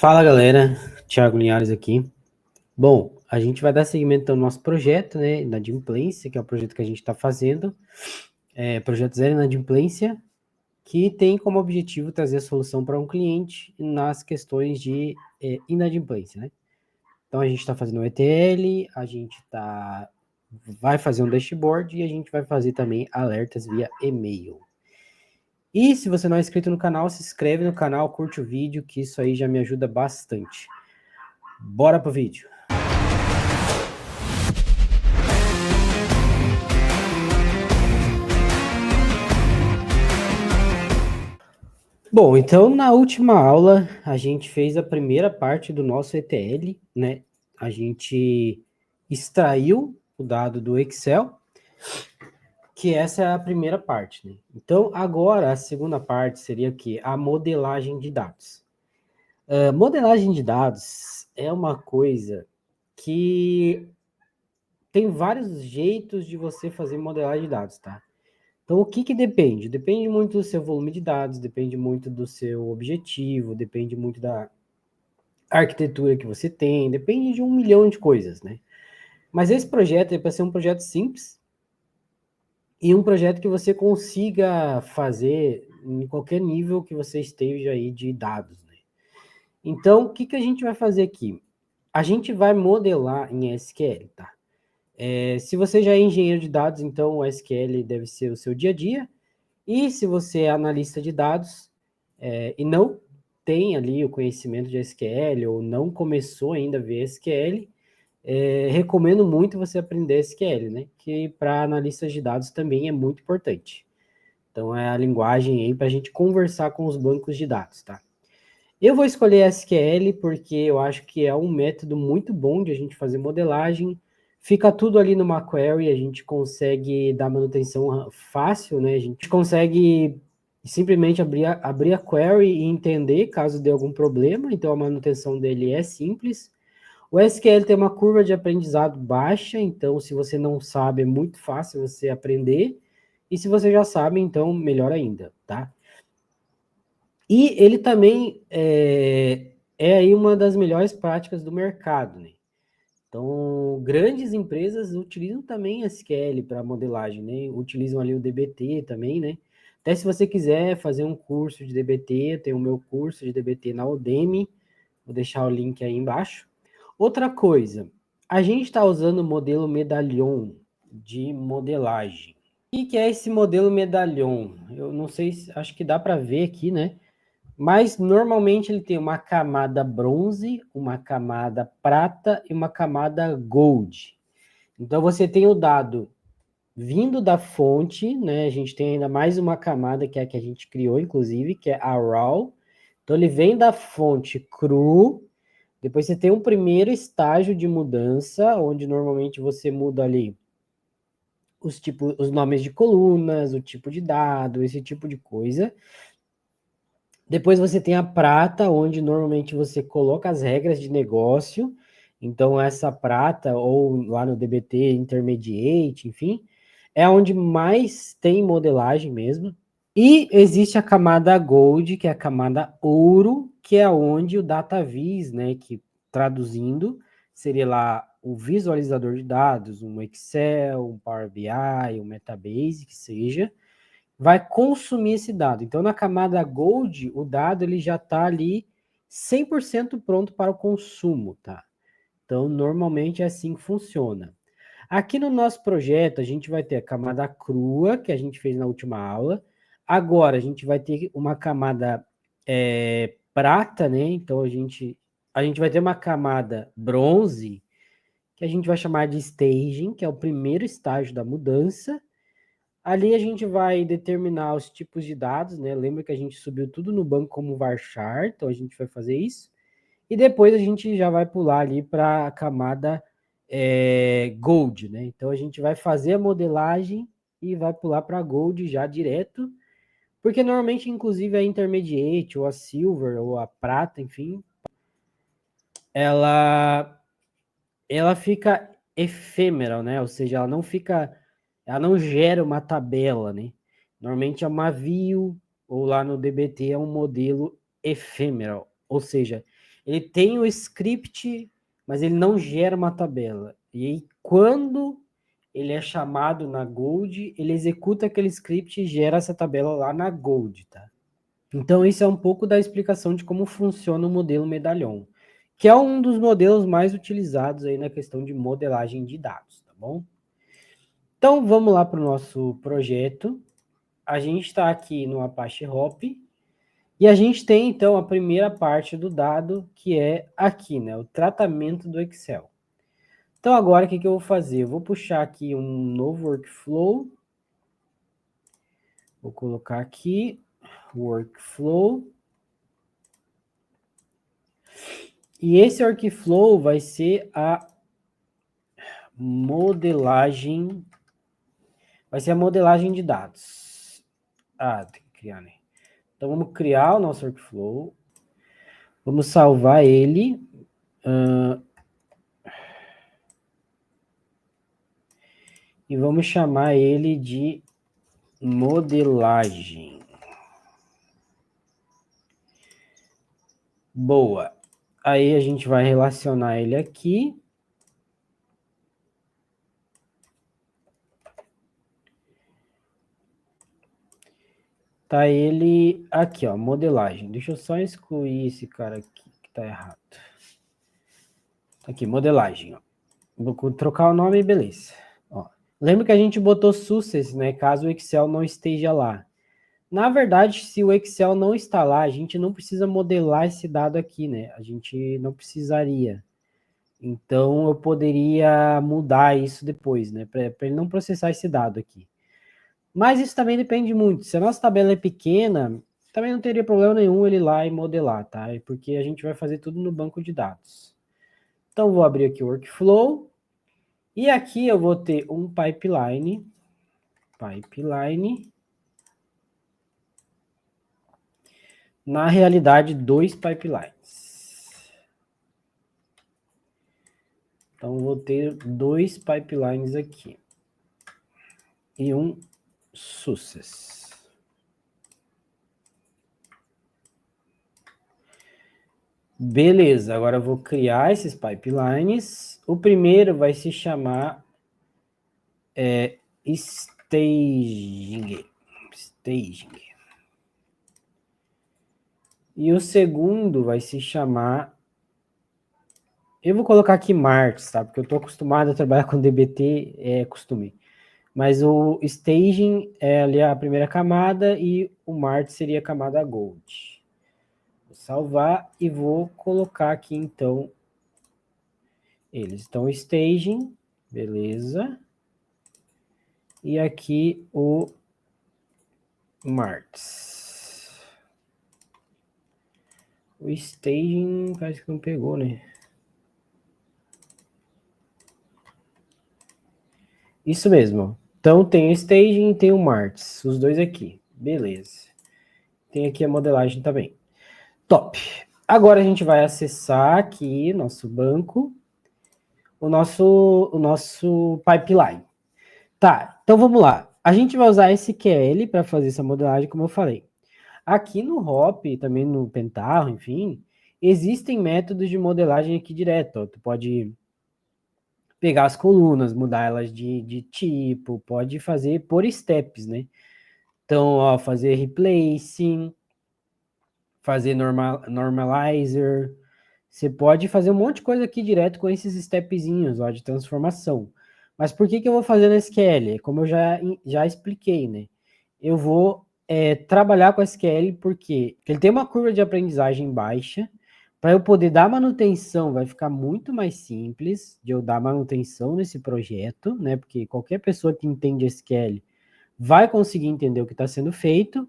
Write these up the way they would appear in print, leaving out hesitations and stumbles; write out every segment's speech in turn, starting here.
Fala galera, Thiago Linhares aqui. Bom, a gente vai dar seguimento ao nosso projeto, né, Inadimplência, que é o projeto que a gente está fazendo, Projeto Zero Inadimplência, que tem como objetivo trazer a solução para um cliente nas questões de inadimplência, né? Então a gente está fazendo o ETL, vai fazer um dashboard e a gente vai fazer também alertas via e-mail. E se você não é inscrito no canal, se inscreve no canal, curte o vídeo, que isso aí já me ajuda bastante. Bora pro vídeo. Bom, então na última aula a gente fez a primeira parte do nosso ETL, né? A gente extraiu o dado do Excel, que essa é a primeira parte, né? Então agora a segunda parte seria que a modelagem de dados. Modelagem de dados é uma coisa que tem vários jeitos de você fazer modelagem de dados, tá? Então, o que depende? Depende muito do seu volume de dados, depende muito do seu objetivo, depende muito da arquitetura que você tem, depende de 1 milhão de coisas, né? Mas esse projeto é para ser um projeto simples e um projeto que você consiga fazer em qualquer nível que você esteja aí de dados, né? Então, o que a gente vai fazer aqui? A gente vai modelar em SQL, tá? Se você já é engenheiro de dados, então o SQL deve ser o seu dia a dia. E se você é analista de dados e não tem ali o conhecimento de SQL ou não começou ainda a ver SQL, recomendo muito você aprender SQL, né? Que para analistas de dados também é muito importante. Então é a linguagem aí para a gente conversar com os bancos de dados, tá? Eu vou escolher SQL porque eu acho que é um método muito bom de a gente fazer modelagem. Fica tudo ali numa query, a gente consegue dar manutenção fácil, né? A gente consegue simplesmente abrir a query e entender caso dê algum problema, então a manutenção dele é simples. O SQL tem uma curva de aprendizado baixa, então se você não sabe, é muito fácil você aprender. E se você já sabe, então melhor ainda, tá? E ele também é aí uma das melhores práticas do mercado, né? Então, grandes empresas utilizam também SQL para modelagem, né? Utilizam ali o DBT também, né? Até se você quiser fazer um curso de DBT, eu tenho o meu curso de DBT na Udemy, vou deixar o link aí embaixo. Outra coisa, a gente está usando o modelo Medallion de modelagem. O que é esse modelo Medallion? Eu não sei, acho que dá para ver aqui, né? Mas normalmente ele tem uma camada bronze, uma camada prata e uma camada gold. Então você tem o dado vindo da fonte, né? A gente tem ainda mais uma camada que é a que a gente criou, inclusive, que é a raw. Então ele vem da fonte cru. Depois você tem um primeiro estágio de mudança, onde normalmente você muda ali os nomes de colunas, o tipo de dado, esse tipo de coisa. Depois você tem a prata, onde normalmente você coloca as regras de negócio. Então, essa prata, ou lá no DBT Intermediate, enfim, é onde mais tem modelagem mesmo. E existe a camada Gold, que é a camada ouro, que é onde o DataVis, né, que traduzindo, seria lá o visualizador de dados, um Excel, um Power BI, um Metabase, que seja, vai consumir esse dado. Então, na camada Gold, o dado ele já está ali 100% pronto para o consumo, tá? Então, normalmente é assim que funciona. Aqui no nosso projeto, a gente vai ter a camada crua, que a gente fez na última aula. Agora, a gente vai ter uma camada prata, né? Então, a gente vai ter uma camada bronze, que a gente vai chamar de staging, que é o primeiro estágio da mudança. Ali a gente vai determinar os tipos de dados, né? Lembra que a gente subiu tudo no banco como varchar, então a gente vai fazer isso. E depois a gente já vai pular ali para a camada Gold, né? Então a gente vai fazer a modelagem e vai pular para Gold já direto, porque normalmente, inclusive, a Intermediate, ou a Silver, ou a Prata, enfim, ela fica efêmera, né? Ou seja, ela não gera uma tabela, né? Normalmente é uma view, ou lá no DBT é um modelo efêmero, ou seja, Ele tem o script, mas ele não gera uma tabela. E aí, quando ele é chamado na Gold, ele executa aquele script e gera essa tabela lá na Gold, tá? Então, isso é um pouco da explicação de como funciona o modelo medalhão, que é um dos modelos mais utilizados aí na questão de modelagem de dados, tá bom? Então, vamos lá para o nosso projeto. A gente está aqui no Apache Hop, e a gente tem, então, a primeira parte do dado, que é aqui, né? O tratamento do Excel. Então, agora, o que eu vou fazer? Eu vou puxar aqui um novo workflow. Vou colocar aqui, workflow. E esse workflow vai ser a modelagem. Vai ser a modelagem de dados. Ah, tem que criar, né? Então, vamos criar o nosso workflow. Vamos salvar ele. E vamos chamar ele de modelagem. Boa. Aí a gente vai relacionar ele aqui. Tá ele aqui, ó, modelagem. Deixa eu só excluir esse cara aqui que tá errado. Aqui, modelagem, ó. Vou trocar o nome e beleza. Ó. Lembra que a gente botou success, né? Caso o Excel não esteja lá. Na verdade, se o Excel não está lá, a gente não precisa modelar esse dado aqui, né? A gente não precisaria. Então, eu poderia mudar isso depois, né? Para ele não processar esse dado aqui. Mas isso também depende muito. Se a nossa tabela é pequena, também não teria problema nenhum ele ir lá e modelar, tá? Porque a gente vai fazer tudo no banco de dados. Então, vou abrir aqui o workflow. E aqui eu vou ter um pipeline. Na realidade, 2 pipelines. Então, vou ter 2 pipelines aqui. E um success. Beleza, agora eu vou criar esses pipelines. O primeiro vai se chamar staging. E o segundo vai se chamar... Eu vou colocar aqui Marts, tá? Porque eu estou acostumado a trabalhar com DBT, é costume. Mas o staging é ali a primeira camada e o Mart seria a camada Gold. Vou salvar e vou colocar aqui, então, eles. Então, staging, beleza. E aqui o Marts. O staging parece que não pegou, né? Isso mesmo. Então, tem o staging e tem o Marts. Os dois aqui. Beleza. Tem aqui a modelagem também. Top. Agora a gente vai acessar aqui nosso banco, o nosso pipeline. Tá, então vamos lá. A gente vai usar SQL para fazer essa modelagem, como eu falei. Aqui no Hop, também no Pentaho, enfim, existem métodos de modelagem aqui direto. Ó. Tu pode pegar as colunas, mudar elas de tipo, pode fazer por steps, né? Então, ó, fazer replacing, fazer normalizer. Você pode fazer um monte de coisa aqui direto com esses stepzinhos, ó, de transformação. Mas por que eu vou fazer no SQL? Como eu já expliquei, né? Eu vou trabalhar com SQL porque ele tem uma curva de aprendizagem baixa. Para eu poder dar manutenção, vai ficar muito mais simples de eu dar manutenção nesse projeto, né? Porque qualquer pessoa que entende SQL vai conseguir entender o que está sendo feito.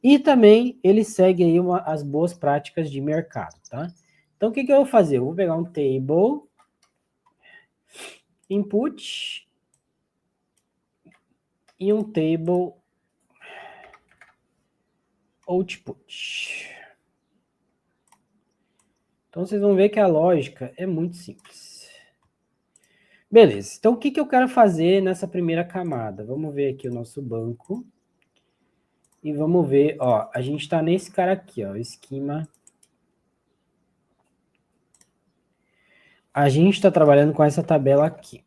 E também ele segue aí as boas práticas de mercado, tá? Então, o que eu vou fazer? Eu vou pegar um table, input, e um table output. Então, vocês vão ver que a lógica é muito simples. Beleza, então o que eu quero fazer nessa primeira camada? Vamos ver aqui o nosso banco. E vamos ver, ó, a gente está nesse cara aqui, ó, esquema a gente está trabalhando com essa tabela aqui.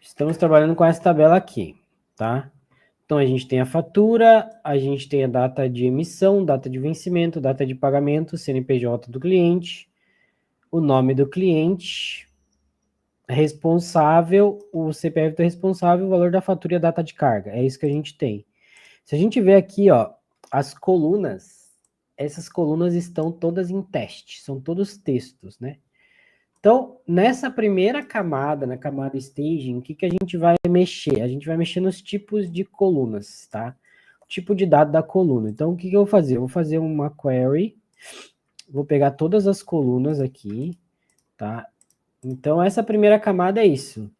Estamos trabalhando com essa tabela aqui, tá? Então, a gente tem a fatura, a gente tem a data de emissão, data de vencimento, data de pagamento, CNPJ do cliente, o nome do cliente, responsável, o CPF do responsável, o valor da fatura e a data de carga. É isso que a gente tem. Se a gente ver aqui, ó, as colunas, essas colunas estão todas em teste, são todos textos, né? Então, nessa primeira camada, na camada staging, o que, que a gente vai mexer? A gente vai mexer nos tipos de colunas, tá? O tipo de dado da coluna. Então, o que, que eu vou fazer? Eu vou fazer uma query, vou pegar todas as colunas aqui, tá? Então, essa primeira camada é isso.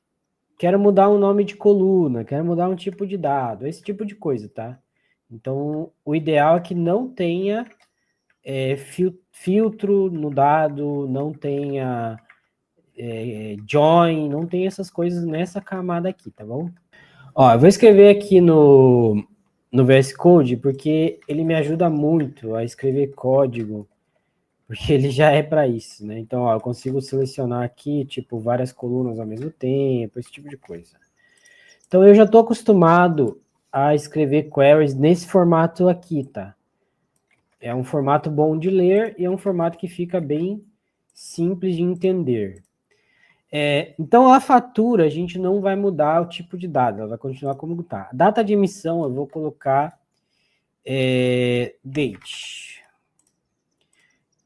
Quero mudar um nome de coluna, quero mudar um tipo de dado, esse tipo de coisa, tá? Então, o ideal é que não tenha filtro no dado, não tenha join, não tem essas coisas nessa camada aqui, tá bom? Ó, eu vou escrever aqui no VS Code, porque ele me ajuda muito a escrever código, porque ele já é para isso, né? Então, ó, eu consigo selecionar aqui, tipo, várias colunas ao mesmo tempo, esse tipo de coisa. Então, eu já estou acostumado a escrever queries nesse formato aqui, tá? É um formato bom de ler e é um formato que fica bem simples de entender. Então, a fatura, a gente não vai mudar o tipo de dado, ela vai continuar como está. Data de emissão, eu vou colocar date.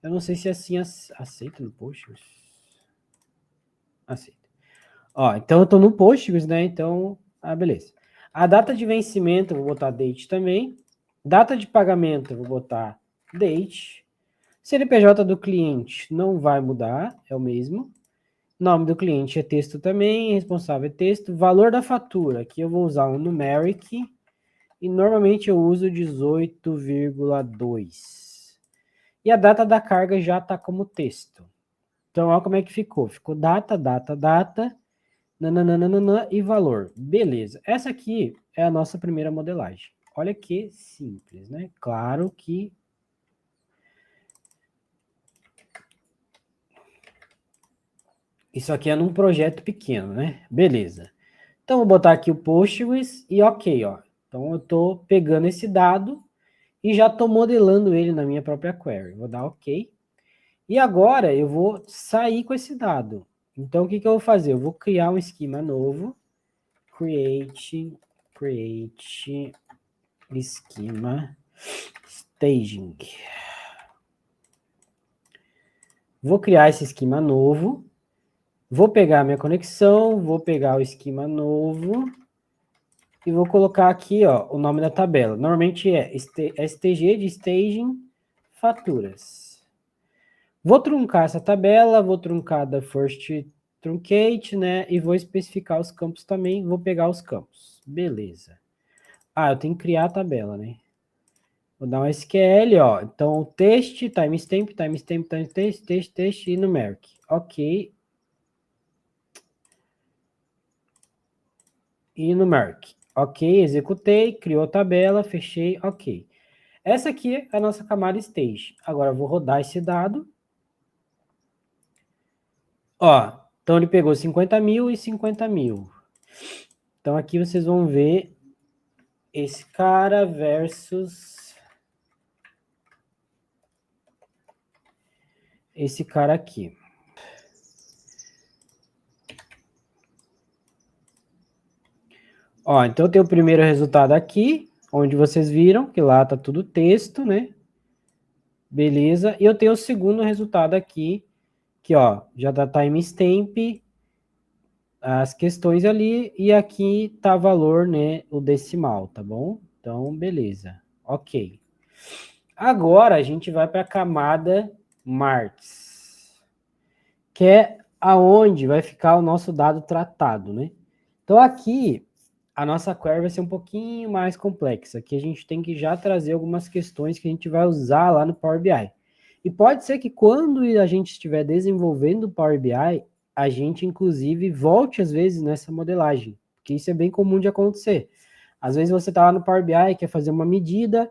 Eu não sei se assim aceita no Postgres. Aceita. Ó, então eu estou no Postgres, né? Então, beleza. A data de vencimento, eu vou botar date também. Data de pagamento, eu vou botar date. CNPJ do cliente não vai mudar, é o mesmo. Nome do cliente é texto também, responsável é texto. Valor da fatura, aqui eu vou usar um numeric, e normalmente eu uso 18,2. E a data da carga já está como texto. Então, olha como é que ficou. Ficou data, data, data, nananana, e valor. Beleza. Essa aqui é a nossa primeira modelagem. Olha que simples, né? Claro que isso aqui é num projeto pequeno, né? Beleza. Então, vou botar aqui o Postgres e ok, ó. Então, eu estou pegando esse dado e já estou modelando ele na minha própria query. Vou dar ok. E agora, eu vou sair com esse dado. Então, o que, que eu vou fazer? Eu vou criar um esquema novo. Create esquema staging. Vou criar esse esquema novo. Vou pegar a minha conexão, vou pegar o esquema novo e vou colocar aqui, ó, o nome da tabela. Normalmente é STG de staging faturas. Vou truncar essa tabela, vou truncar da first truncate, né? E vou especificar os campos também, vou pegar os campos. Beleza. Eu tenho que criar a tabela, né? Vou dar um SQL, ó. Então, text, timestamp, text e numeric. Ok. E numeric. Ok, executei, criou a tabela, fechei, ok. Essa aqui é a nossa camada stage. Agora eu vou rodar esse dado. Ó, então ele pegou 50 mil e 50 mil. Então aqui vocês vão ver esse cara versus esse cara aqui. Ó, então tem o primeiro resultado aqui, onde vocês viram que lá tá tudo texto, né? Beleza. E eu tenho o segundo resultado aqui, que ó, já dá timestamp, as questões ali, e aqui tá valor, né, o decimal, tá bom? Então, beleza. Ok. Agora a gente vai para a camada marks, que é aonde vai ficar o nosso dado tratado, né? Então aqui a nossa query vai ser um pouquinho mais complexa. Aqui a gente tem que já trazer algumas questões que a gente vai usar lá no Power BI. E pode ser que quando a gente estiver desenvolvendo o Power BI, a gente inclusive volte às vezes nessa modelagem, porque isso é bem comum de acontecer. Às vezes você está lá no Power BI, quer fazer uma medida,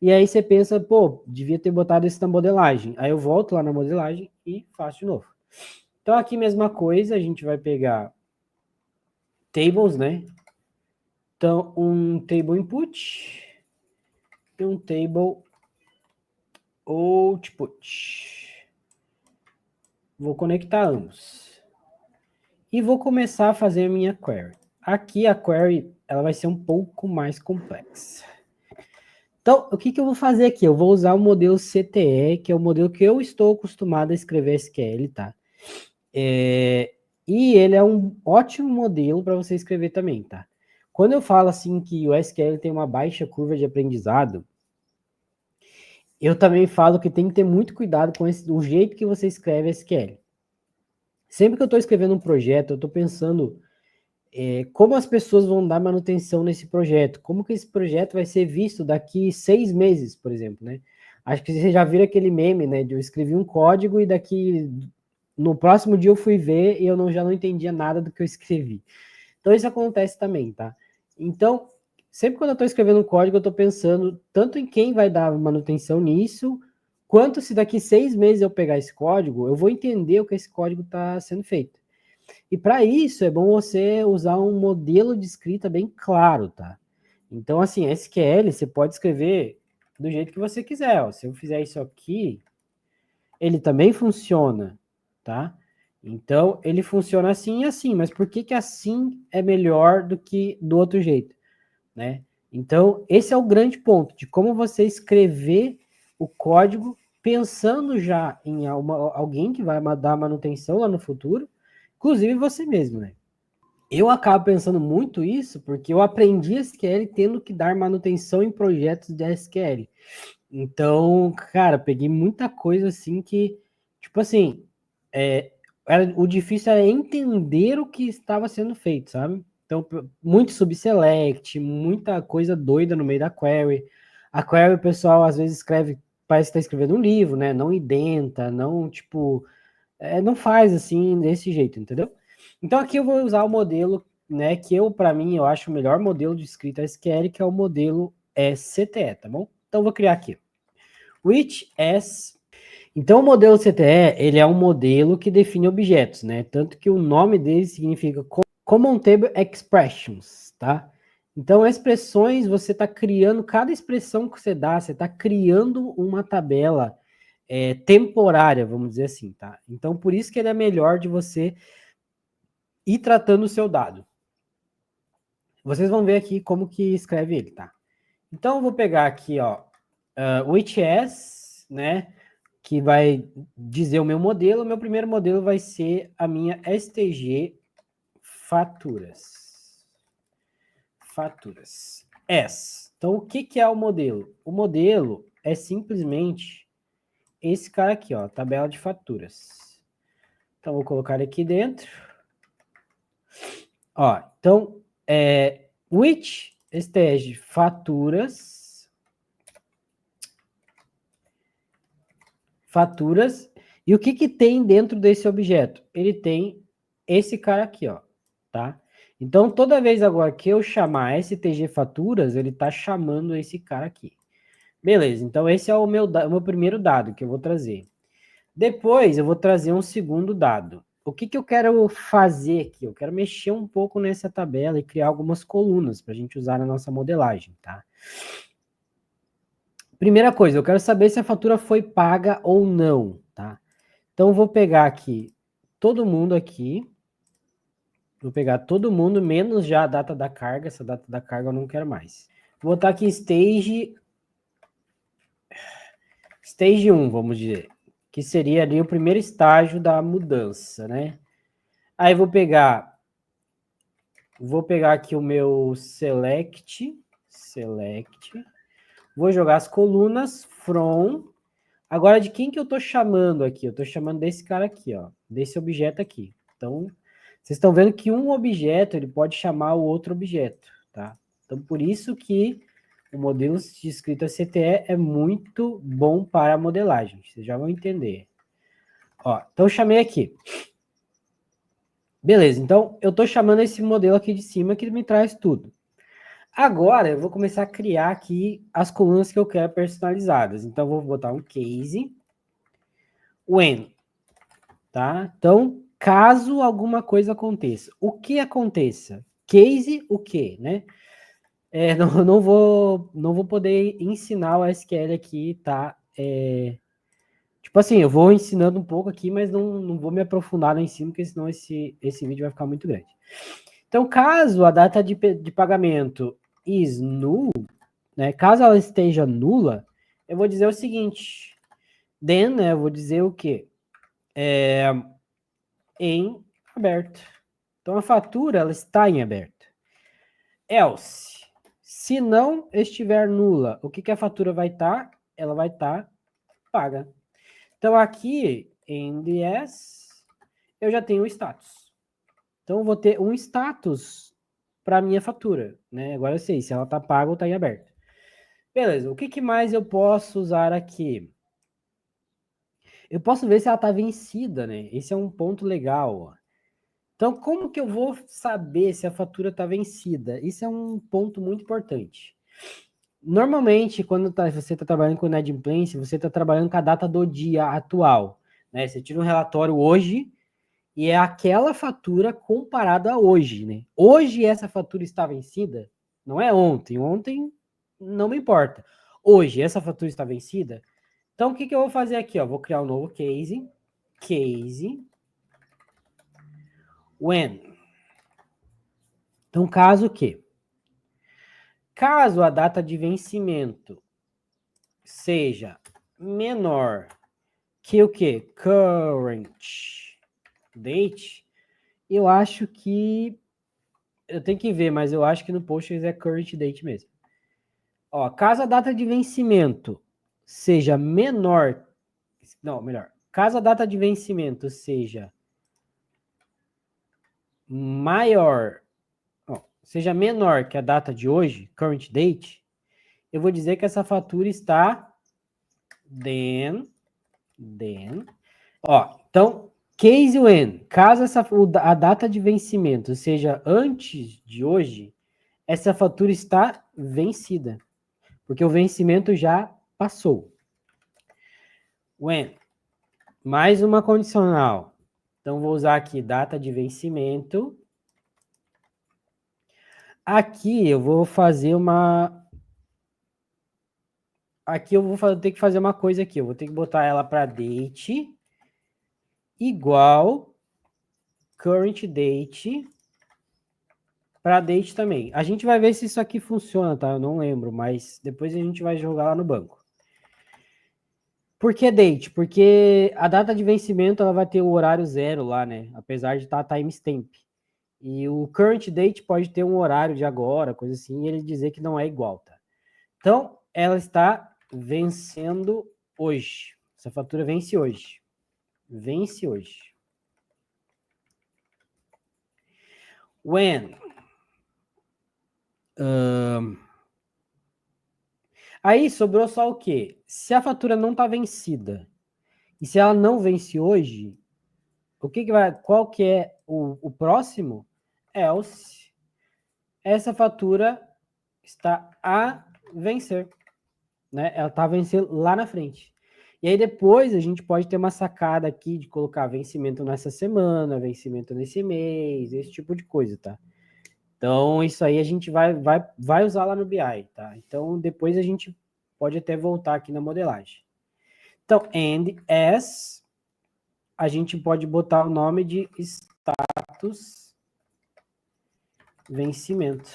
e aí você pensa, pô, devia ter botado isso na modelagem. Aí eu volto lá na modelagem e faço de novo. Então, aqui mesma coisa, a gente vai pegar tables, né? Então, um table input e um table output. Vou conectar ambos. E vou começar a fazer a minha query. Aqui a query ela vai ser um pouco mais complexa. Então, o que eu vou fazer aqui? Eu vou usar o modelo CTE, que é o modelo que eu estou acostumado a escrever SQL, tá? E ele é um ótimo modelo para você escrever também, tá? Quando eu falo assim que o SQL tem uma baixa curva de aprendizado, eu também falo que tem que ter muito cuidado com o jeito que você escreve SQL. Sempre que eu estou escrevendo um projeto, eu estou pensando como as pessoas vão dar manutenção nesse projeto, como que esse projeto vai ser visto daqui 6 meses, por exemplo, né? Acho que você já viu aquele meme, né? De eu escrevi um código e daqui no próximo dia eu fui ver e eu já não entendia nada do que eu escrevi. Então isso acontece também, tá? Então, sempre quando eu estou escrevendo um código, eu estou pensando tanto em quem vai dar manutenção nisso, quanto se daqui 6 meses eu pegar esse código, eu vou entender o que esse código está sendo feito. E para isso é bom você usar um modelo de escrita bem claro, tá? Então, assim, SQL você pode escrever do jeito que você quiser. Ó. Se eu fizer isso aqui, ele também funciona, tá? Então, ele funciona assim e assim, mas por que assim é melhor do que do outro jeito, né? Então, esse é o grande ponto de como você escrever o código pensando já em alguém que vai dar manutenção lá no futuro, inclusive você mesmo, né? Eu acabo pensando muito isso porque eu aprendi SQL tendo que dar manutenção em projetos de SQL. Então, cara, peguei muita coisa assim que, tipo assim, o difícil era entender o que estava sendo feito, sabe? Então, muito subselect, muita coisa doida no meio da query. A query, o pessoal às vezes escreve, parece que está escrevendo um livro, né? Não identa, não, tipo, não faz assim, desse jeito, entendeu? Então, aqui eu vou usar o modelo, né, que para mim, eu acho o melhor modelo de escrita SQL, que é o modelo CTE, tá bom? Então, eu vou criar aqui. Which as... Então, o modelo CTE, ele é um modelo que define objetos, né? Tanto que o nome dele significa Common Table Expressions, tá? Então, expressões, você está criando, cada expressão que você dá, você está criando uma tabela temporária, vamos dizer assim, tá? Então, por isso que ele é melhor de você ir tratando o seu dado. Vocês vão ver aqui como que escreve ele, tá? Então, eu vou pegar aqui, ó, which as, né, que vai dizer o meu modelo. O meu primeiro modelo vai ser a minha STG faturas. Faturas. S. Então, o que é o modelo? O modelo é simplesmente esse cara aqui, ó, tabela de faturas. Então, vou colocar ele aqui dentro. Ó, então, which stage faturas, e o que tem dentro desse objeto? Ele tem esse cara aqui, ó, tá? Então, toda vez agora que eu chamar STG faturas, ele tá chamando esse cara aqui. Beleza, então esse é o meu primeiro dado que eu vou trazer. Depois eu vou trazer um segundo dado. O que eu quero fazer aqui? Eu quero mexer um pouco nessa tabela e criar algumas colunas para a gente usar na nossa modelagem, tá? Primeira coisa, eu quero saber se a fatura foi paga ou não, tá? Então, eu vou pegar aqui todo mundo aqui. Vou pegar todo mundo, menos já a data da carga. Essa data da carga eu não quero mais. Vou botar aqui stage 1, vamos dizer. Que seria ali o primeiro estágio da mudança, né? Aí vou pegar aqui o meu select, vou jogar as colunas from. Agora, de quem que eu tô chamando aqui? Eu tô chamando desse cara aqui, ó, desse objeto aqui. Então, vocês estão vendo que um objeto, ele pode chamar o outro objeto, tá? Então, por isso que o modelo de escrita CTE é muito bom para a modelagem. Vocês já vão entender. Ó, então, eu chamei aqui. Beleza, então eu estou chamando esse modelo aqui de cima que me traz tudo. Agora eu vou começar a criar aqui as colunas que eu quero personalizadas. Então eu vou botar um case when, tá? Então caso alguma coisa aconteça. O que aconteça? Case o quê, né? Não vou poder ensinar o SQL aqui, tá? Tipo assim, eu vou ensinando um pouco aqui, mas não vou me aprofundar lá em cima, porque senão esse vídeo vai ficar muito grande. Então, caso a data de pagamento is null, né? Caso ela esteja nula, eu vou dizer o seguinte, then, né? Eu vou dizer o quê? Em aberto. Então, a fatura, ela está em aberto. Else, se não estiver nula, o que a fatura vai estar? Ela vai estar paga. Então, aqui, em DS, eu já tenho o status. Então, eu vou ter um status para a minha fatura, né? Agora eu sei se ela está paga ou está em aberto. Beleza, o que mais eu posso usar aqui? Eu posso ver se ela está vencida, né? Esse é um ponto legal, ó. Então, como que eu vou saber se a fatura está vencida? Isso é um ponto muito importante. Normalmente, quando você está trabalhando com inadimplência, você está trabalhando com a data do dia atual, né? Você tira um relatório hoje e é aquela fatura comparada a hoje, né? Hoje essa fatura está vencida? Não é ontem. Ontem não me importa. Hoje essa fatura está vencida? Então, o que eu vou fazer aqui? Ó? Vou criar um novo case. Case when. Então, caso que? Caso a data de vencimento seja menor que o quê? Current date, eu acho que... Eu tenho que ver, mas eu acho que no Postgres é current date mesmo. Ó, caso a data de vencimento seja menor... Não, melhor. Caso a data de vencimento seja maior... Ó, seja menor que a data de hoje, current date, eu vou dizer que essa fatura está then, ó, então, case when, caso a data de vencimento seja antes de hoje, essa fatura está vencida, porque o vencimento já passou. When, mais uma condicional. Então, vou usar aqui data de vencimento. Aqui eu vou fazer uma... Aqui eu vou ter que fazer uma coisa aqui. Eu vou ter que botar ela para date igual current date para date também. A gente vai ver se isso aqui funciona, tá? Eu não lembro, mas depois a gente vai jogar lá no banco. Por que date? Porque a data de vencimento ela vai ter o horário zero lá, né? Apesar de estar timestamp. E o current date pode ter um horário de agora, coisa assim, e ele dizer que não é igual, tá? Então, ela está vencendo hoje. Essa fatura vence hoje. Vence hoje. When? Aí sobrou só o quê? Se a fatura não está vencida e se ela não vence hoje, o que vai? Qual que é o próximo? Else. Essa fatura está a vencer, né? Ela está a vencer lá na frente. E aí depois a gente pode ter uma sacada aqui de colocar vencimento nessa semana, vencimento nesse mês, esse tipo de coisa, tá? Então isso aí a gente vai usar lá no BI, tá? Então depois a gente pode até voltar aqui na modelagem. Então, and as, a gente pode botar o nome de status vencimento.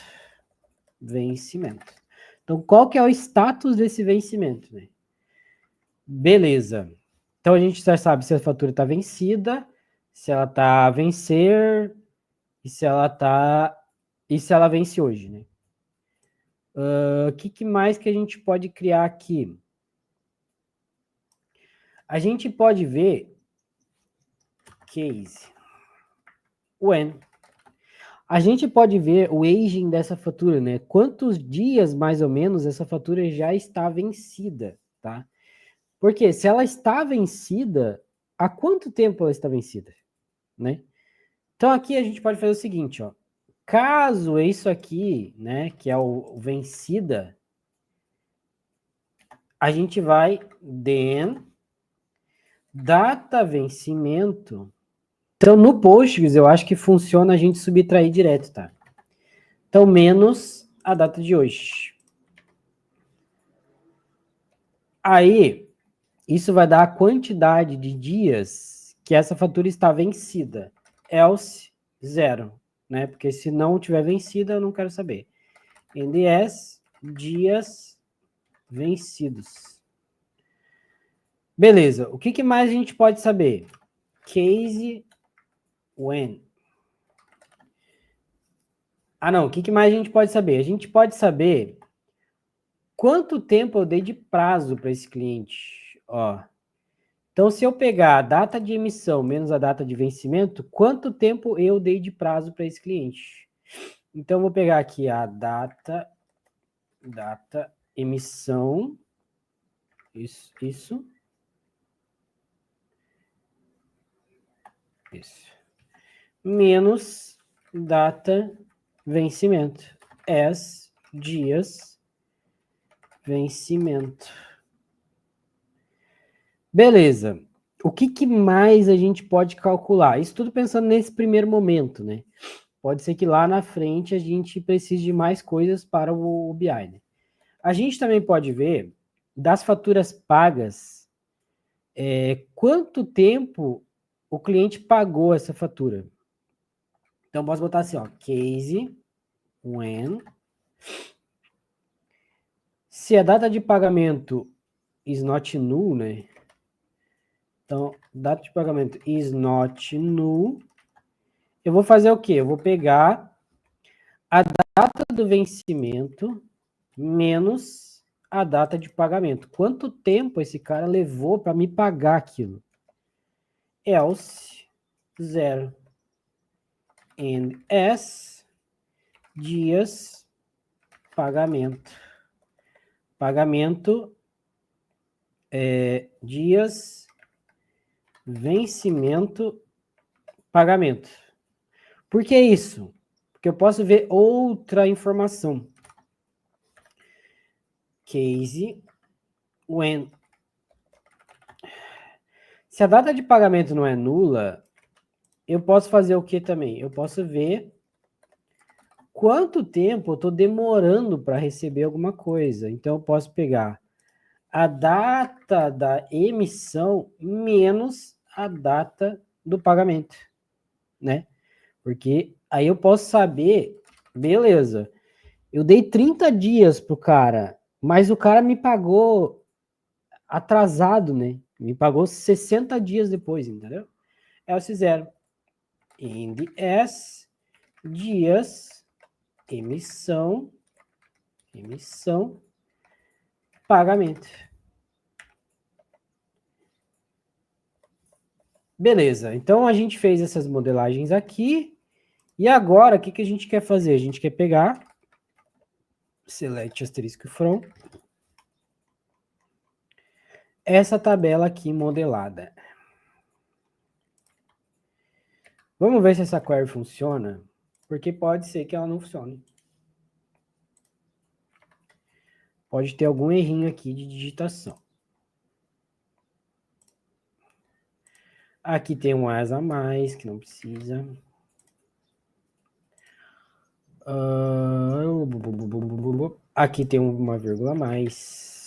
Vencimento. Então, qual que é o status desse vencimento, né? Beleza. Então, a gente já sabe se a fatura está vencida, se ela está a vencer, e se ela vence hoje, né? O que mais que a gente pode criar aqui? A gente pode ver case when. A gente pode ver o aging dessa fatura, né? Quantos dias, mais ou menos, essa fatura já está vencida, tá? Porque se ela está vencida, há quanto tempo ela está vencida, né? Então aqui a gente pode fazer o seguinte, ó. Caso isso aqui, né, que é o vencida, a gente vai then data vencimento Então, no Postgres, eu acho que funciona a gente subtrair direto, tá? Então, menos a data de hoje. Aí, isso vai dar a quantidade de dias que essa fatura está vencida. Else, 0, né? Porque se não tiver vencida, eu não quero saber. NDS, dias vencidos. Beleza, o que mais a gente pode saber? Case when. Não, o que mais a gente pode saber? A gente pode saber quanto tempo eu dei de prazo para esse cliente. Ó. Então, se eu pegar a data de emissão menos a data de vencimento, quanto tempo eu dei de prazo para esse cliente? Então, eu vou pegar aqui a data emissão, isso. Menos data vencimento. Dias vencimento. Beleza. O que mais a gente pode calcular? Isso tudo pensando nesse primeiro momento, né? Pode ser que lá na frente a gente precise de mais coisas para o BI, né? A gente também pode ver das faturas pagas, quanto tempo o cliente pagou essa fatura. Então, posso botar assim, ó, case when. Se a data de pagamento is not null, né? Então, data de pagamento is not null. Eu vou fazer o quê? Eu vou pegar a data do vencimento menos a data de pagamento. Quanto tempo esse cara levou para me pagar aquilo? Else, 0. And S, dias, pagamento. Pagamento, dias, vencimento, pagamento. Por que isso? Porque eu posso ver outra informação. Case when. Se a data de pagamento não é nula, eu posso fazer o que também? Eu posso ver quanto tempo eu estou demorando para receber alguma coisa. Então, eu posso pegar a data da emissão menos a data do pagamento, né? Porque aí eu posso saber, beleza, eu dei 30 dias pro cara, mas o cara me pagou atrasado, né? Me pagou 60 dias depois, entendeu? Eles fizeram NDS, dias, emissão, pagamento. Beleza, então a gente fez essas modelagens aqui, e agora o que a gente quer fazer? A gente quer pegar, select asterisco from, essa tabela aqui modelada. Vamos ver se essa query funciona, porque pode ser que ela não funcione. Pode ter algum errinho aqui de digitação. Aqui tem um as a mais, que não precisa. Aqui tem uma vírgula a mais.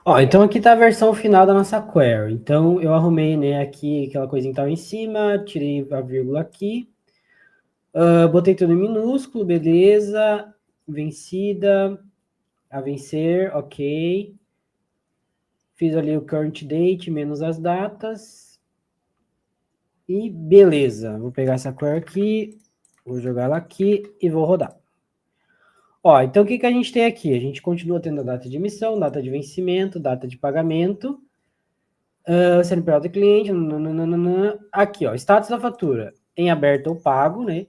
Ó, então aqui está a versão final da nossa query. Então eu arrumei, né, aqui aquela coisinha que estava em cima, tirei a vírgula aqui. Botei tudo em minúsculo, beleza. Vencida, a vencer, ok. Fiz ali o current date menos as datas. E beleza. Vou pegar essa query aqui, vou jogar ela aqui e vou rodar. Ó, então o que a gente tem aqui? A gente continua tendo a data de emissão, data de vencimento, data de pagamento, CNPJ do cliente, aqui, ó, status da fatura, em aberto ou pago, né?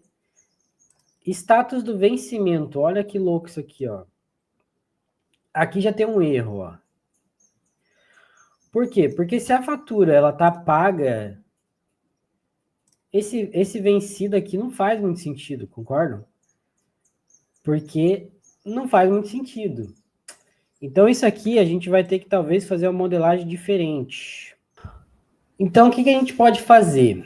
Status do vencimento, olha que louco isso aqui, ó. Aqui já tem um erro, ó. Por quê? Porque se a fatura, ela tá paga, esse vencido aqui não faz muito sentido, concordam? Porque não faz muito sentido. Então, isso aqui a gente vai ter que talvez fazer uma modelagem diferente. Então, o que a gente pode fazer?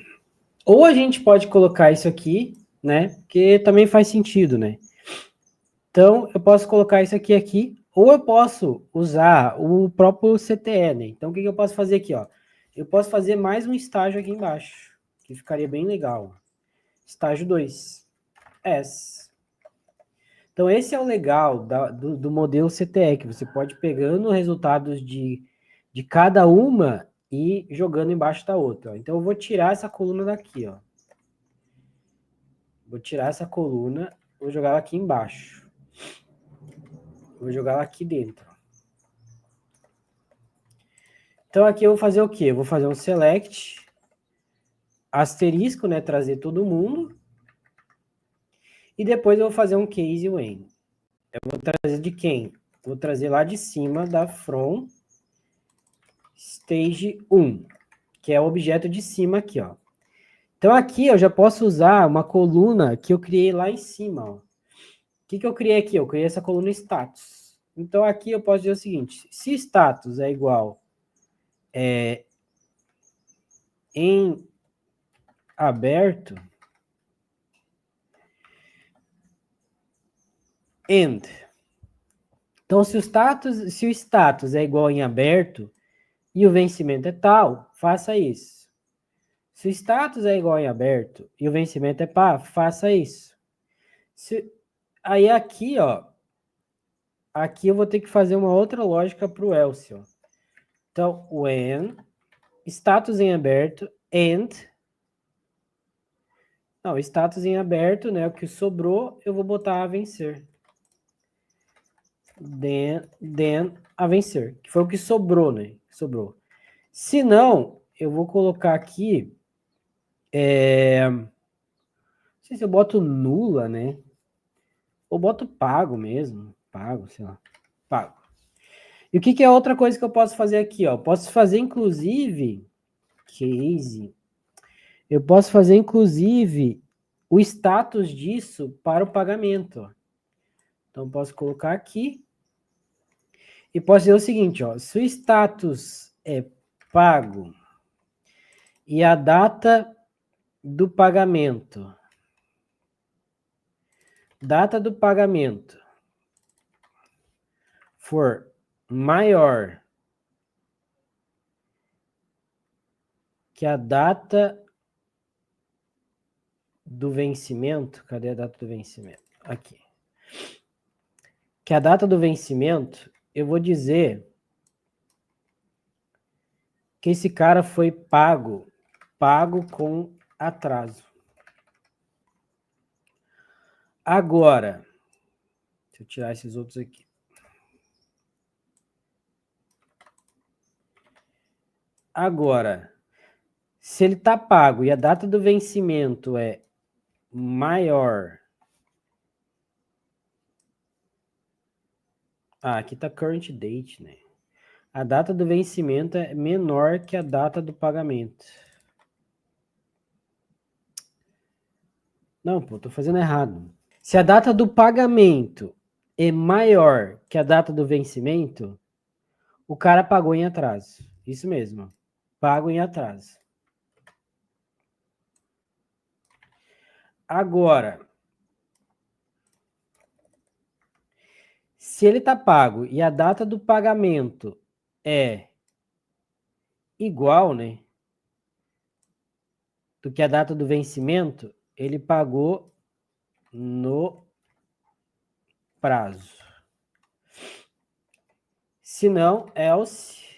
Ou a gente pode colocar isso aqui, né? Porque também faz sentido, né? Então, eu posso colocar isso aqui, ou eu posso usar o próprio CTE, né? Então, o que eu posso fazer aqui, ó? Eu posso fazer mais um estágio aqui embaixo, que ficaria bem legal. Estágio 2, S. Então, esse é o legal do modelo CTE, que você pode ir pegando resultados de cada uma e jogando embaixo da outra. Ó. Então, eu vou tirar essa coluna daqui, ó. Vou tirar essa coluna, vou jogar ela aqui embaixo. Vou jogar ela aqui dentro. Então, aqui eu vou fazer o quê? Eu vou fazer um select, asterisco, né? Trazer todo mundo. E depois eu vou fazer um case when. Eu vou trazer de quem? Vou trazer lá de cima da from stage 1, que é o objeto de cima aqui, ó. Então, aqui eu já posso usar uma coluna que eu criei lá em cima, ó. O que eu criei aqui? Eu criei essa coluna status. Então, aqui eu posso dizer o seguinte, se status é igual em aberto, end. Então, se o status é igual em aberto e o vencimento é tal, faça isso. Se o status é igual em aberto e o vencimento é pá, faça isso. Aí aqui, ó, aqui eu vou ter que fazer uma outra lógica para o else. Ó. Então, when, status em aberto, and, não, status em aberto, né, o que sobrou, eu vou botar a vencer. Then a vencer, que foi o que sobrou, né, sobrou. Se não, eu vou colocar aqui, não sei se eu boto nula, né, ou boto pago mesmo, pago, sei lá, pago. E o que é outra coisa que eu posso fazer aqui, ó? Posso fazer, inclusive, case. Eu posso fazer, inclusive, o status disso para o pagamento. Ó. Então, posso colocar aqui. E posso dizer o seguinte, ó. Se o status é pago e a data do pagamento for maior que a data do vencimento, cadê a data do vencimento? Aqui. Que a data do vencimento, eu vou dizer que esse cara foi pago com atraso. Agora, deixa eu tirar esses outros aqui. Agora, se ele está pago e a data do vencimento é maior. Aqui está current date, né? A data do vencimento é menor que a data do pagamento. Não, pô, tô fazendo errado. Se a data do pagamento é maior que a data do vencimento, o cara pagou em atraso. Isso mesmo. Pago em atraso. Agora, se ele está pago e a data do pagamento é igual, né, do que a data do vencimento, ele pagou no prazo. Se não, else...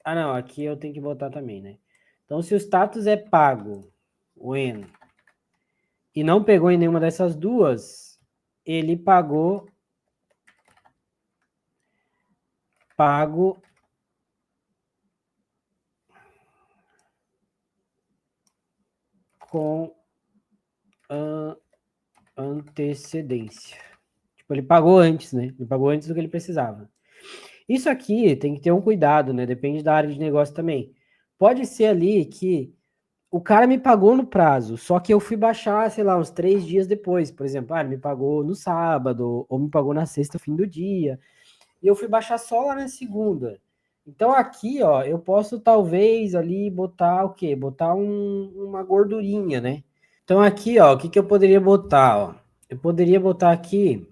Ah, não, aqui eu tenho que botar também, né? Então, se o status é pago, when, e não pegou em nenhuma dessas duas, ele pagou com antecedência. Tipo, ele pagou antes, né? Ele pagou antes do que ele precisava. Isso aqui tem que ter um cuidado, né? Depende da área de negócio também. Pode ser ali que o cara me pagou no prazo, só que eu fui baixar, sei lá, uns 3 dias depois. Por exemplo, ele me pagou no sábado, ou me pagou na sexta, fim do dia. E eu fui baixar só lá na segunda. Então aqui, ó, eu posso talvez ali botar o quê? Botar uma gordurinha, né? Então aqui, ó, o que eu poderia botar, ó? Eu poderia botar aqui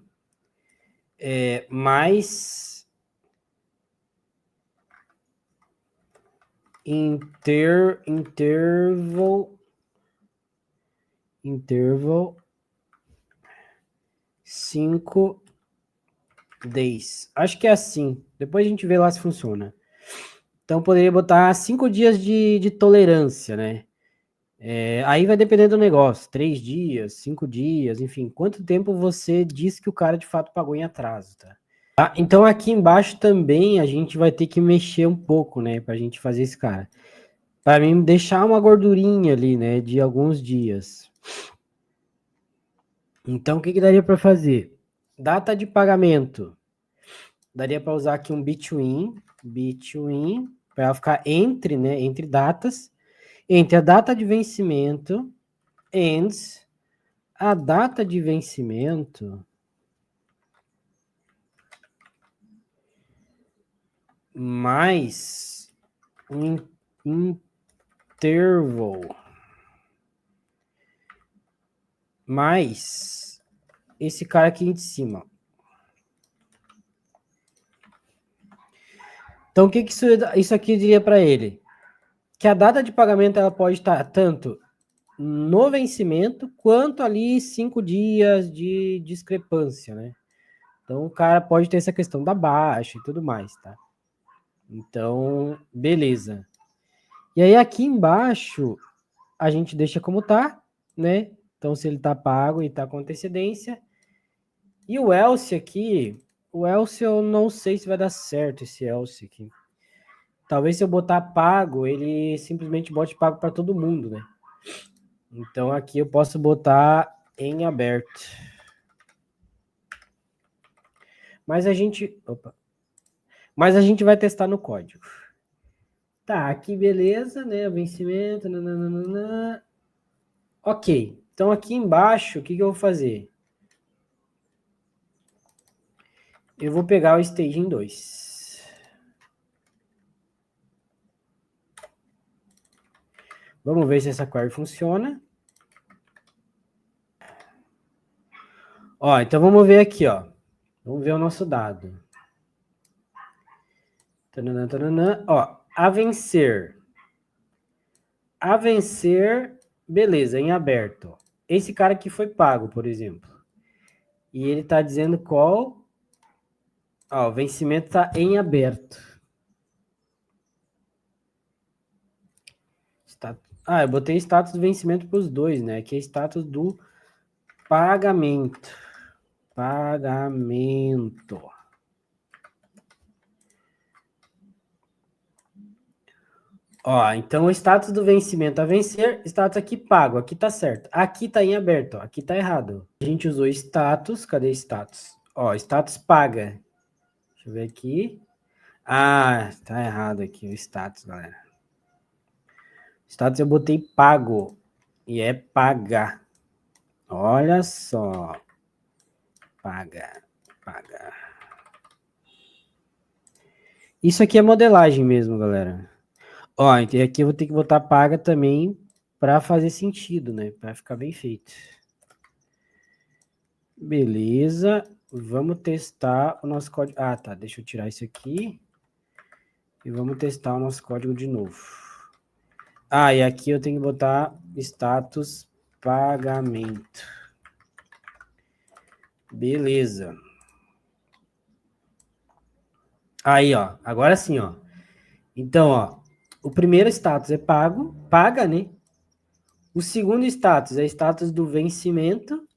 mais interval 5 days. Acho que é assim. Depois a gente vê lá se funciona. Então poderia botar 5 dias de tolerância, né? Aí vai depender do negócio. 3 dias, 5 dias, enfim. Quanto tempo você diz que o cara de fato pagou em atraso, tá? Então aqui embaixo também a gente vai ter que mexer um pouco, né? Pra gente fazer esse cara. Para mim deixar uma gordurinha ali, né? De alguns dias. Então o que daria para fazer? Data de pagamento. Daria para usar aqui um between, para ela ficar entre, né? Entre datas. Entre a data de vencimento and a data de vencimento mais um interval mais esse cara aqui de cima. Então, o que isso aqui diria para ele? Que a data de pagamento ela pode estar tanto no vencimento quanto ali 5 dias de discrepância, né? Então, o cara pode ter essa questão da baixa e tudo mais, tá? Então, beleza. E aí, aqui embaixo, a gente deixa como tá, né? Então, se ele tá pago e tá com antecedência. E o else aqui, o else eu não sei se vai dar certo esse else aqui. Talvez se eu botar pago, ele simplesmente bote pago para todo mundo, né? Então aqui eu posso botar em aberto. Mas a gente, mas a gente vai testar no código. Tá, aqui beleza, né? Vencimento, nananana. Ok. Então aqui embaixo, o que eu vou fazer? Eu vou pegar o staging 2. Vamos ver se essa query funciona. Ó, então vamos ver aqui, ó. Vamos ver o nosso dado. Tanana, tanana. Ó, a vencer. A vencer, beleza, em aberto. Esse cara aqui foi pago, por exemplo. E ele tá dizendo qual. Ó, o vencimento tá em aberto. Eu botei status do vencimento para os dois, né? Aqui é status do pagamento. Pagamento. Ó, então o status do vencimento a vencer, status aqui pago, aqui tá certo. Aqui tá em aberto, ó, aqui tá errado. A gente usou status, cadê status? Ó, status paga. Deixa eu ver aqui. Ah, tá errado aqui o status, galera. Status eu botei pago e é paga. Olha só. Paga, paga. Isso aqui é modelagem mesmo, galera. Ó, e aqui eu vou ter que botar paga também para fazer sentido, né? Para ficar bem feito. Beleza. Vamos testar o nosso código. Ah, tá. Deixa eu tirar isso aqui. E vamos testar o nosso código de novo. Ah, e aqui eu tenho que botar status pagamento. Beleza. Aí, ó. Agora sim, ó. Então, ó. O primeiro status é pago. Paga, né? O segundo status é status do vencimento.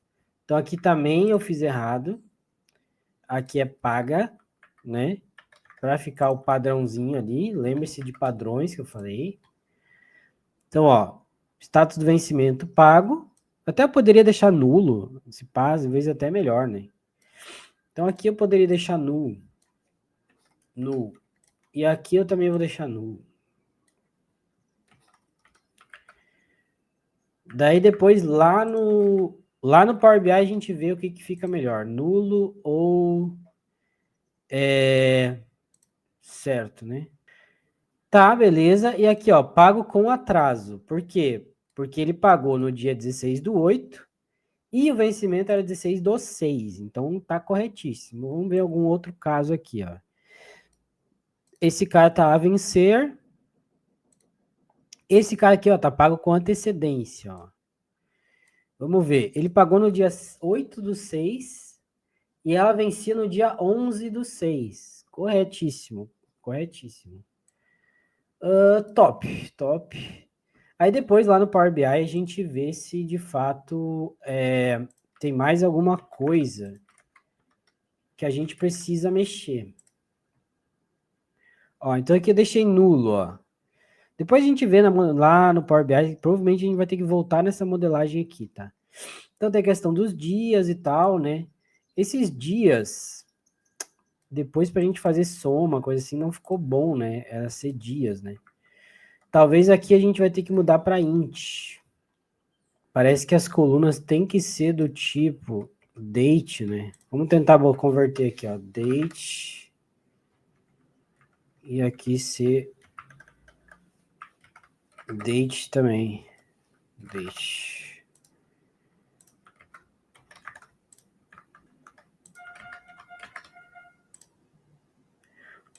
Então, aqui também eu fiz errado. Aqui é paga, né? Para ficar o padrãozinho ali. Lembre-se de padrões que eu falei. Então, ó. Status do vencimento pago. Até eu poderia deixar nulo. Se pá, às vezes até melhor, né? Então, aqui eu poderia deixar nulo. Null. E aqui eu também vou deixar nulo. Daí depois lá no Power BI a gente vê o que fica melhor, nulo ou certo, né? Tá, beleza. E aqui, ó, pago com atraso. Por quê? Porque ele pagou no dia 16/8 e o vencimento era 16/6. Então tá corretíssimo. Vamos ver algum outro caso aqui, ó. Esse cara tá a vencer. Esse cara aqui, ó, tá pago com antecedência, ó. Vamos ver. Ele pagou no dia 8/6 e ela vencia no dia 11/6. Corretíssimo. Corretíssimo. Top, top. Aí depois lá no Power BI a gente vê se de fato tem mais alguma coisa que a gente precisa mexer. Ó, então aqui eu deixei nulo, ó. Depois a gente vê lá no Power BI, provavelmente a gente vai ter que voltar nessa modelagem aqui, tá? Então tem a questão dos dias e tal, né? Esses dias, depois pra gente fazer soma, coisa assim, não ficou bom, né? Era ser dias, né? Talvez aqui a gente vai ter que mudar para int. Parece que as colunas têm que ser do tipo date, né? Vamos tentar converter aqui, ó. Date. E aqui ser date também. Date.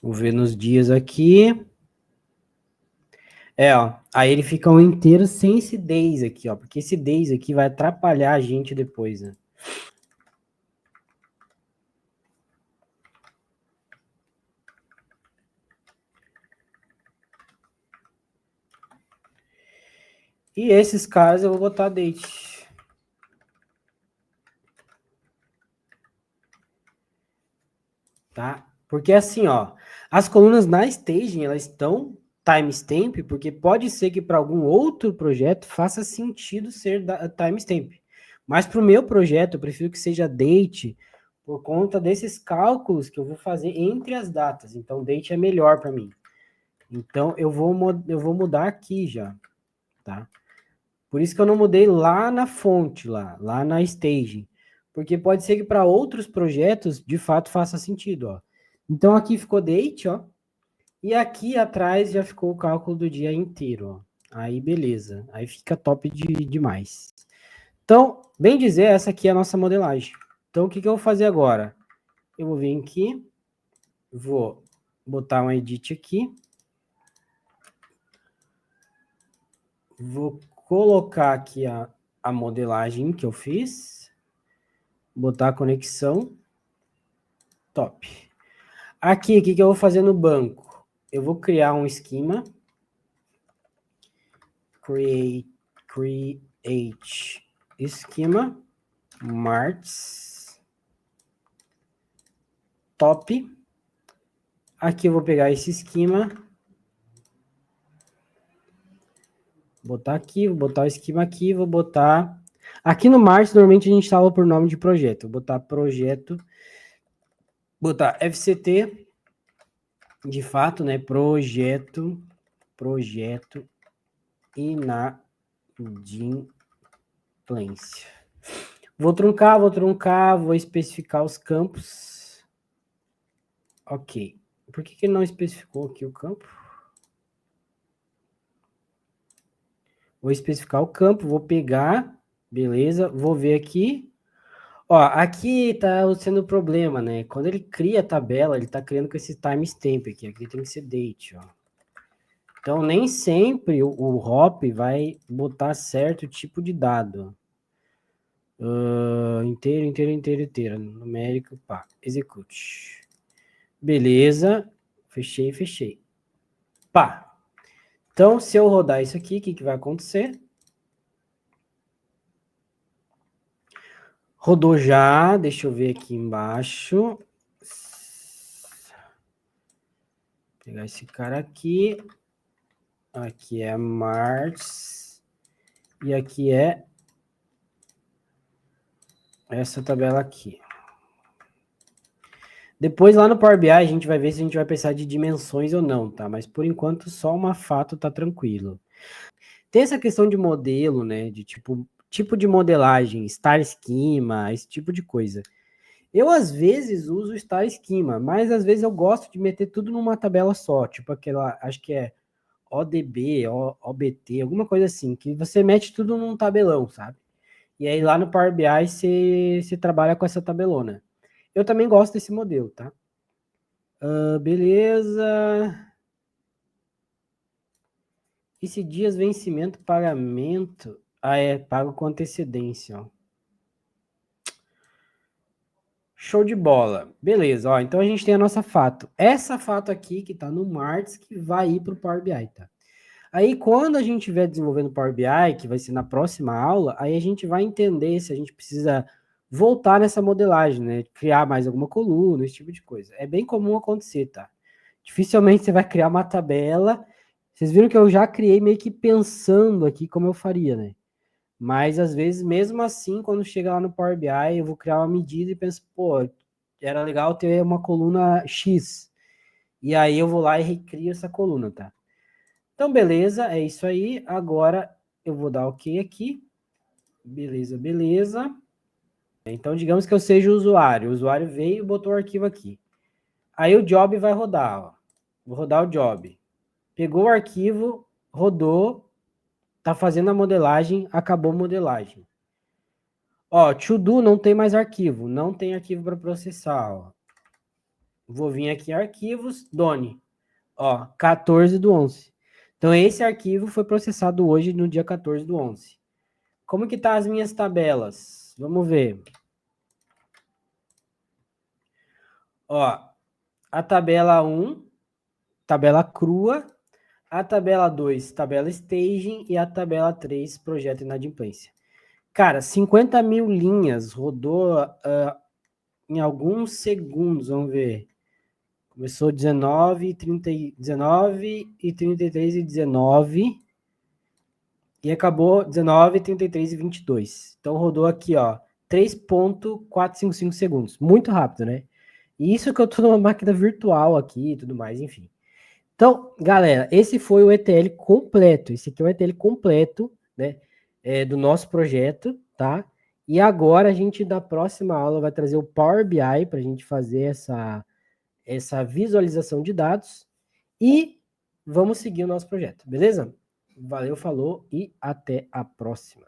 Vou ver nos dias aqui. Ó. Aí ele fica um inteiro sem esse days aqui, ó. Porque esse days aqui vai atrapalhar a gente depois, né? E esses caras eu vou botar date. Tá? Porque assim, ó, as colunas na staging, elas estão timestamp, porque pode ser que para algum outro projeto faça sentido ser timestamp. Mas para o meu projeto, eu prefiro que seja date por conta desses cálculos que eu vou fazer entre as datas. Então, date é melhor para mim. Então, eu vou mudar aqui já, tá? Por isso que eu não mudei lá na fonte, lá na staging. Porque pode ser que para outros projetos, de fato, faça sentido, ó. Então, aqui ficou date, ó. E aqui atrás já ficou o cálculo do dia inteiro, ó. Aí, beleza. Aí fica top demais. Então, bem dizer, essa aqui é a nossa modelagem. Então, o que eu vou fazer agora? Eu vou vir aqui, vou botar um edit aqui. Vou colocar aqui a modelagem que eu fiz. Botar a conexão. Top. Aqui, o que eu vou fazer no banco? Eu vou criar um esquema. Create esquema. Marts. Top. Aqui eu vou pegar esse esquema. Botar aqui, vou botar o esquema aqui, vou botar... Aqui no Marts, normalmente a gente salva por nome de projeto. Vou botar projeto. Botar FCT. De fato, né? Projeto inadimplência. Vou truncar, vou especificar os campos. Ok. Por que ele não especificou aqui o campo? Vou especificar o campo, vou pegar, beleza, vou ver aqui. Ó, aqui tá sendo o problema, né? Quando ele cria a tabela, ele tá criando com esse timestamp aqui. Aqui tem que ser date, ó. Então, nem sempre o hop vai botar certo tipo de dado. Inteiro. Numérico, pá. Execute. Beleza. Fechei. Pá. Então, se eu rodar isso aqui, o que vai acontecer? Rodou já. Deixa eu ver aqui embaixo. Vou pegar esse cara aqui. Aqui é Mars. E aqui é essa tabela aqui. Depois lá no Power BI a gente vai ver se a gente vai precisar de dimensões ou não, tá? Mas por enquanto só uma fato tá tranquilo. Tem essa questão de modelo, né? De tipo de modelagem, Star Schema, esse tipo de coisa. Eu às vezes uso Star Schema, mas às vezes eu gosto de meter tudo numa tabela só, tipo aquela, acho que é ODB, OBT, alguma coisa assim, que você mete tudo num tabelão, sabe? E aí lá no Power BI você trabalha com essa tabelona. Eu também gosto desse modelo, tá? Beleza. Esse dias vencimento, pagamento. Ah, é, pago com antecedência, ó. Show de bola. Beleza, ó. Então a gente tem a nossa fato. Essa fato aqui, que tá no Marts, que vai ir pro Power BI, tá? Aí, quando a gente estiver desenvolvendo Power BI, que vai ser na próxima aula, aí a gente vai entender se a gente precisa voltar nessa modelagem, né? Criar mais alguma coluna, esse tipo de coisa. É bem comum acontecer, tá? Dificilmente você vai criar uma tabela. Vocês viram que eu já criei meio que pensando aqui como eu faria, né? Mas às vezes, mesmo assim, quando chega lá no Power BI, eu vou criar uma medida e penso, pô, era legal ter uma coluna X. E aí eu vou lá e recrio essa coluna, tá? Então, beleza, é isso aí. Agora eu vou dar OK aqui. Beleza, beleza. Então, digamos que eu seja o usuário. O usuário veio e botou o arquivo aqui. Aí o job vai rodar, ó. Vou rodar o job. Pegou o arquivo, rodou, tá fazendo a modelagem, acabou a modelagem. Ó, to do não tem mais arquivo, não tem arquivo para processar, ó. Vou vir aqui em arquivos, Done. Ó, 14 do 11. Então esse arquivo foi processado hoje no dia 14 do 11. Como que tá as minhas tabelas? Vamos ver. Ó, a tabela 1, tabela crua, a tabela 2, tabela staging e a tabela 3, projeto inadimplência. Cara, 50 mil linhas rodou em alguns segundos, vamos ver. Começou 19, 30, 19 e 33 e 19 e acabou 19, 33 e 22. Então rodou aqui, ó, 3.455 segundos. Muito rápido, né? E isso que eu tô numa máquina virtual aqui e tudo mais, enfim. Então, galera, esse foi o ETL completo. Esse aqui é o ETL completo, né? Do nosso projeto, tá? E agora a gente, na próxima aula, vai trazer o Power BI para a gente fazer essa visualização de dados e vamos seguir o nosso projeto, beleza? Valeu, falou e até a próxima.